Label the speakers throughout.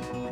Speaker 1: Hello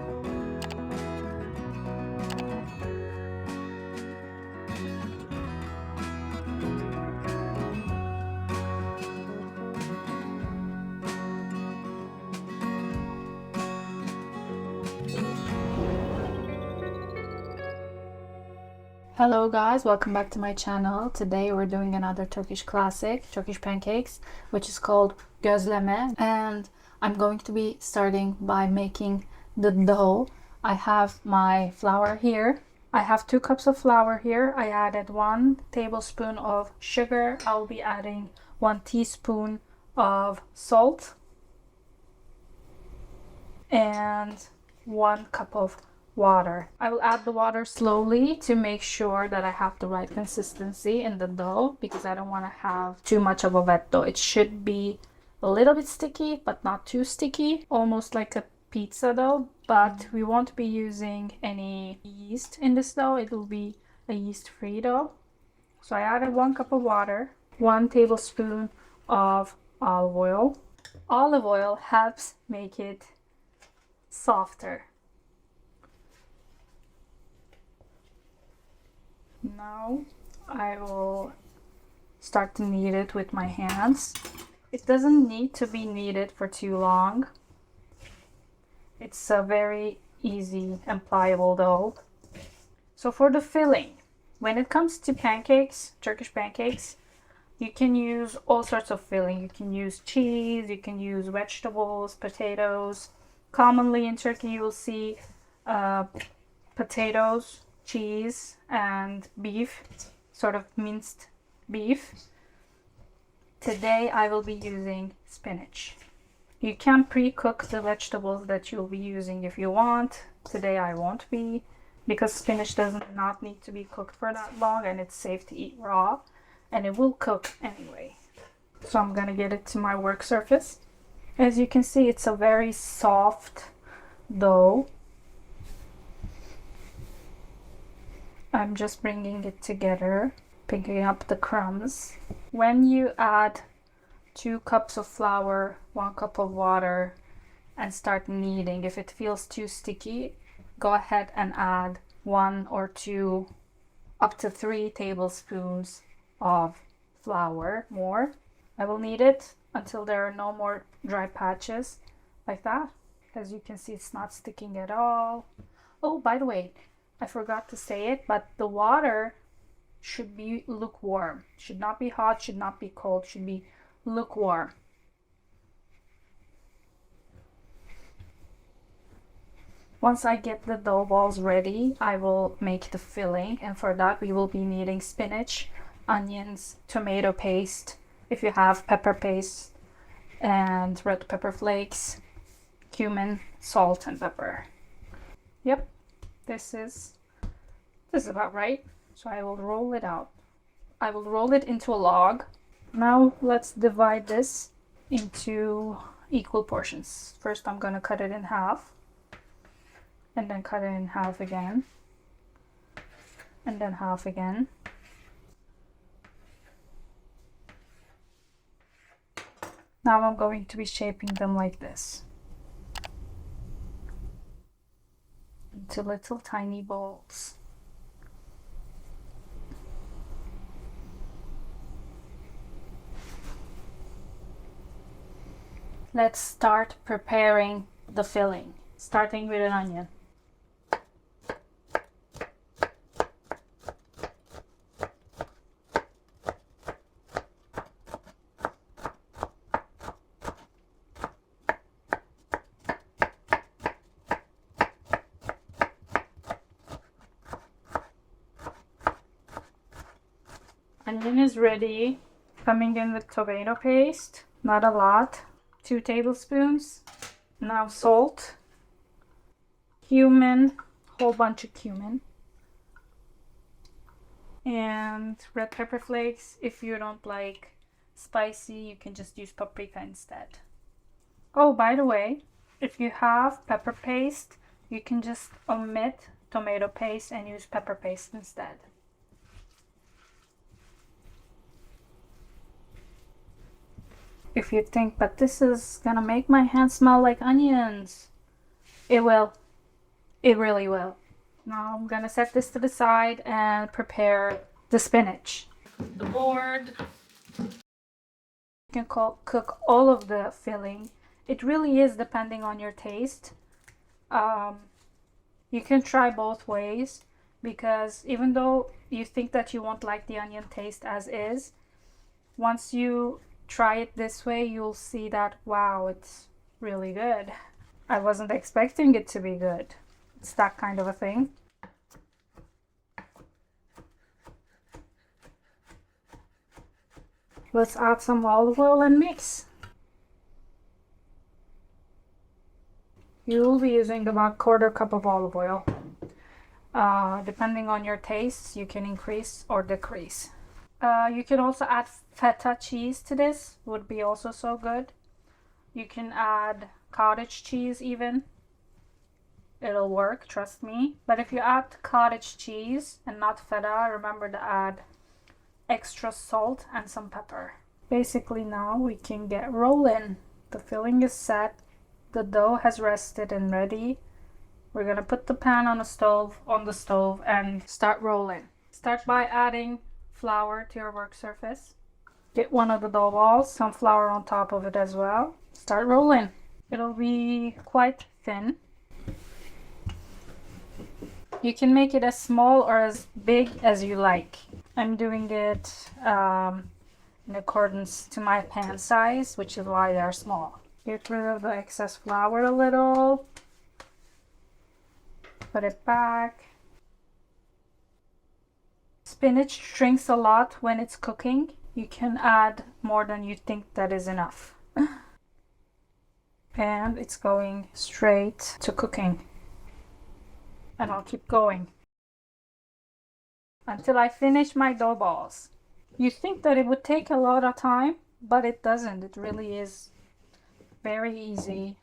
Speaker 1: guys, welcome back to my channel. Today we're doing another Turkish classic, Turkish pancakes, which is called gözleme, and I'm going to be starting by making the dough. I have my flour here. I have 2 cups of flour here. I added 1 tablespoon of sugar. I'll be adding 1 teaspoon of salt and 1 cup of water. I will add the water slowly to make sure that I have the right consistency in the dough, because I don't want to have too much of a wet dough. It should be a little bit sticky but not too sticky, almost like a pizza dough, but we won't be using any yeast in this dough. It will be a yeast-free dough. So I added 1 cup of water, 1 tablespoon of olive oil. Olive oil helps make it softer. Now I will start to knead it with my hands. It doesn't need to be kneaded for too long. It's a very easy and pliable dough. So for the filling, when it comes to pancakes, Turkish pancakes, you can use all sorts of filling. You can use cheese, you can use vegetables, potatoes. Commonly in Turkey you will see potatoes, cheese and beef, sort of minced beef. Today I will be using spinach. You can pre-cook the vegetables that you'll be using if you want. Today I won't be, because spinach does not need to be cooked for that long and it's safe to eat raw, and it will cook anyway. So I'm gonna get it to my work surface. As you can see, it's a very soft dough. I'm just bringing it together, picking up the crumbs. When you add 2 cups of flour, 1 cup of water, and start kneading, if it feels too sticky, go ahead and add 1 or 2, up to 3 tablespoons of flour more. I will knead it until there are no more dry patches, like that. As you can see, it's not sticking at all. Oh, by the way, I forgot to say it, but the water should be lukewarm. Should not be hot, should not be cold, should be lukewarm. Once I get the dough balls ready, I will make the filling, and for that we will be needing spinach, onions, tomato paste, if you have pepper paste, and red pepper flakes, cumin, salt and pepper. Yep. This is about right. So I will roll it out. I will roll it into a log. Now let's divide this into equal portions. First I'm gonna cut it in half, and then cut it in half again, and then half again. Now I'm going to be shaping them like this, into little tiny balls. Let's start preparing the filling, starting with an onion. Onion is ready. Coming in with tomato paste, not a lot, 2 tablespoons. Now salt, cumin, whole bunch of cumin, and red pepper flakes. If you don't like spicy, you can just use paprika instead. Oh, by the way, if you have pepper paste, you can just omit tomato paste and use pepper paste instead. If you think, but this is gonna make my hand smell like onions, it will. It really will. Now I'm gonna set this to the side and prepare the spinach. The board. You can cook all of the filling. It really is depending on your taste. You can try both ways, because even though you think that you won't like the onion taste as is, once you try it this way, you'll see that, wow, it's really good. I wasn't expecting it to be good. It's that kind of a thing. Let's add some olive oil and mix. You'll be using about 1/4 cup of olive oil. Depending on your tastes, you can increase or decrease. You can also add feta cheese to this, would be also so good. You can add cottage cheese even. It'll work, trust me. But if you add cottage cheese and not feta, remember to add extra salt and some pepper. Basically now we can get rolling. The filling is set. The dough has rested and ready. We're gonna put the pan on the stove and start rolling. Start by adding flour to your work surface. Get one of the dough balls, some flour on top of it as well. Start rolling. It'll be quite thin. You can make it as small or as big as you like. I'm doing it in accordance to my pan size, which is why they're small. Get rid of the excess flour a little. Put it back. Spinach shrinks a lot when it's cooking. You can add more than you think that is enough. And it's going straight to cooking. And I'll keep going until I finish my dough balls. You think that it would take a lot of time, but it doesn't. It really is very easy.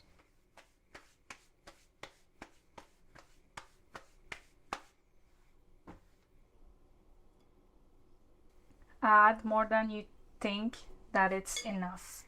Speaker 1: Add more than you think that it's enough.